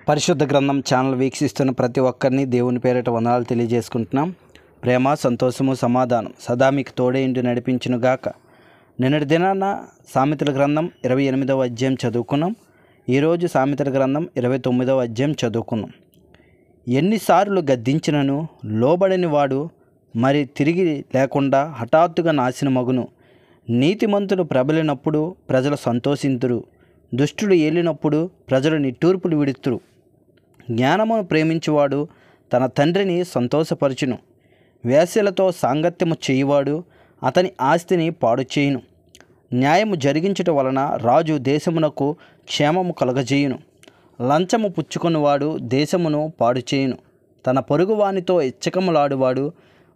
పరిశుద్ధ గ్రంథం ఛానల్ వీక్షిస్తున్న ప్రతి ఒక్కరిని దేవుని పేరిట వందనాలు తెలియజేసుకుంటున్నాం. ప్రేమ, సంతోషము, సమాధానం సదా మీకు తోడే ఇంటి నడిపించునుగాక. నిన్నటి దినాన సామెతల గ్రంథం 28వ అధ్యాయం చదువుకున్నాం. ఈరోజు సామెతల గ్రంథం 29వ అధ్యాయం చదువుకున్నాం. ఎన్నిసార్లు గద్దించినను లోబడని వాడు మరి తిరిగి లేకుండా హఠాత్తుగా నాశనమగును. నీతిమంతుడు ప్రబలినప్పుడు ప్రజలు సంతోషింతురు, దుష్టుడు ఏలినప్పుడు ప్రజలు నిట్టూర్పులు విడుతురు. జ్ఞానమును ప్రేమించువాడు తన తండ్రిని సంతోషపరచును. వేశ్యలతో సాంగత్యము చేయువాడు అతని ఆస్తిని పాడు చేయును. న్యాయము జరిగించుట వలన రాజు దేశమునకు క్షేమము కలగజేయును. లంచము పుచ్చుకొనివాడు దేశమును పాడు చేయును. తన పొరుగు వానితో ఇచ్చకములాడువాడు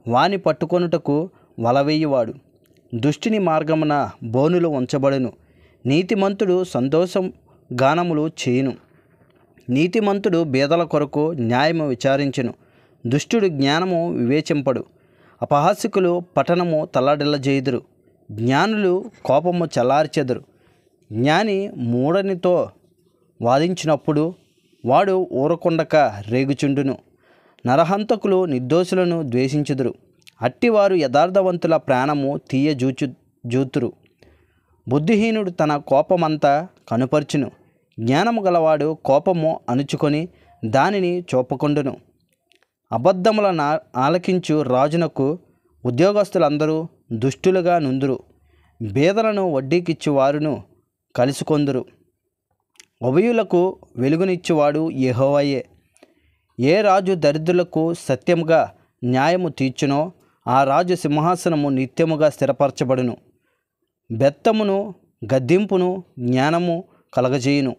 వాని పట్టుకొనుటకు వలవేయువాడు. దుష్టుని మార్గమున బోనులు ఉంచబడును. నీతిమంతుడు సంతోషం గానములు చేయును. నీతిమంతుడు బీదల కొరకు న్యాయము విచారించును. దుష్టుడు జ్ఞానము వివేచింపడు. అపహాస్యకులు పట్టణము తల్లడిల్లజేయుదురు. జ్ఞానులు కోపము చల్లార్చెదరు. జ్ఞాని మూఢనితో వాదించినప్పుడు వాడు ఊరకుండక రేగుచుండును. నరహంతకులు నిర్దోషులను ద్వేషించుదురు. అట్టివారు యథార్థవంతుల ప్రాణము జూతురు. బుద్ధిహీనుడు తన కోపమంతా కనుపర్చును. జ్ఞానము గలవాడు కోపము అణుచుకొని దానిని చూపకుండును. అబద్ధములను ఆలకించు రాజునకు ఉద్యోగస్తులందరూ దుష్టులుగా నుందురు. బేదలను వడ్డీకిచ్చు వారును కలుసుకొందురు. ఉభయులకు వెలుగునిచ్చువాడు యెహోవాయే. ఏ రాజు దరిద్రులకు సత్యముగా న్యాయము తీర్చునో ఆ రాజు సింహాసనము నిత్యముగా స్థిరపరచబడును. బెత్తమును గద్దింపును జ్ఞానము కలగజేయును.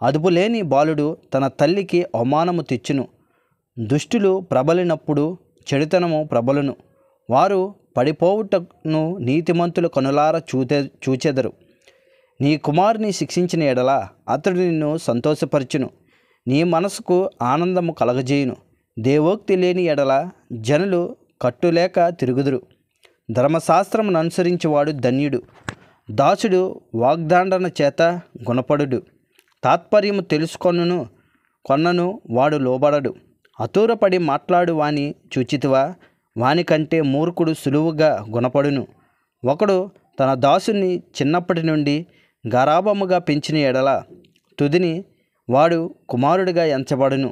అదుపులేని బాలుడు తన తల్లికి అవమానము తెచ్చును. దుష్టులు ప్రబలినప్పుడు చెడుతనము ప్రబలును. వారు పడిపోవుటను నీతిమంతులు కనులార చూచెదరు. నీ కుమారుని శిక్షించిన ఎడల అతడు నిన్ను సంతోషపరచును. నీ మనసుకు ఆనందము కలగజేయును. దేవోక్తి లేని ఎడల జనులు కట్టులేక తిరుగుదురు. ధర్మశాస్త్రమును అనుసరించేవాడు ధన్యుడు. దాసుడు వాగ్దండన చేత గుణపడుడు. తాత్పర్యము కొన్నను వాడు లోబడడు. అతూరపడి మాట్లాడు వాని చూచితివా? వానికంటే మూర్ఖుడు సులువుగా గుణపడును. ఒకడు తన దాసుని చిన్నప్పటి నుండి గారాబముగా పెంచిన ఎడల తుదిని వాడు కుమారుడిగా ఎంచబడును.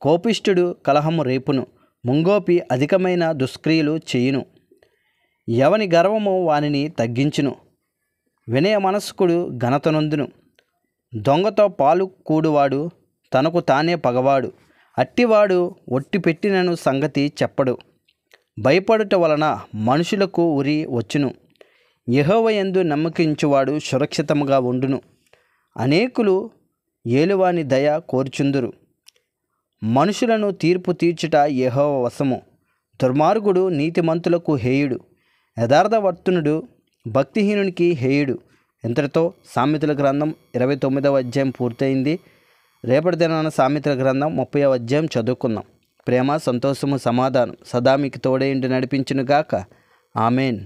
కోపిష్ఠుడు కలహము రేపును. ముంగోపి అధికమైన దుష్క్రియలు చేయును. ఎవని గర్వము వానిని తగ్గించును. వినయ మనస్కుడు ఘనతనొందును. దొంగతో పాలు కూడువాడు తనకు తానే పగవాడు. అట్టివాడు ఒట్టి పెట్టినను సంగతి చెప్పడు. భయపడుట వలన మనుషులకు ఉరి వచ్చును. యెహోవా యందు నమ్మకించువాడు సురక్షితముగా ఉండును. అనేకులు ఏలువాని దయ కోర్చుందురు. మనుషులను తీర్పు తీర్చుట యెహోవా వశము. దుర్మార్గుడు నీతిమంతులకు హేయుడు. యథార్థవర్తనుడు భక్తిహీనునికి హేయుడు. ఇంతటితో సామెతల గ్రంథం 29వ అధ్యాయం పూర్తయింది. రేపటి దినాన సామెతల గ్రంథం 30వ అధ్యాయం చదువుకుందాం. ప్రేమ, సంతోషము, సమాధానం సదా మీకు తోడే ఇంటి నడిపించునుగాక. ఆమెన్.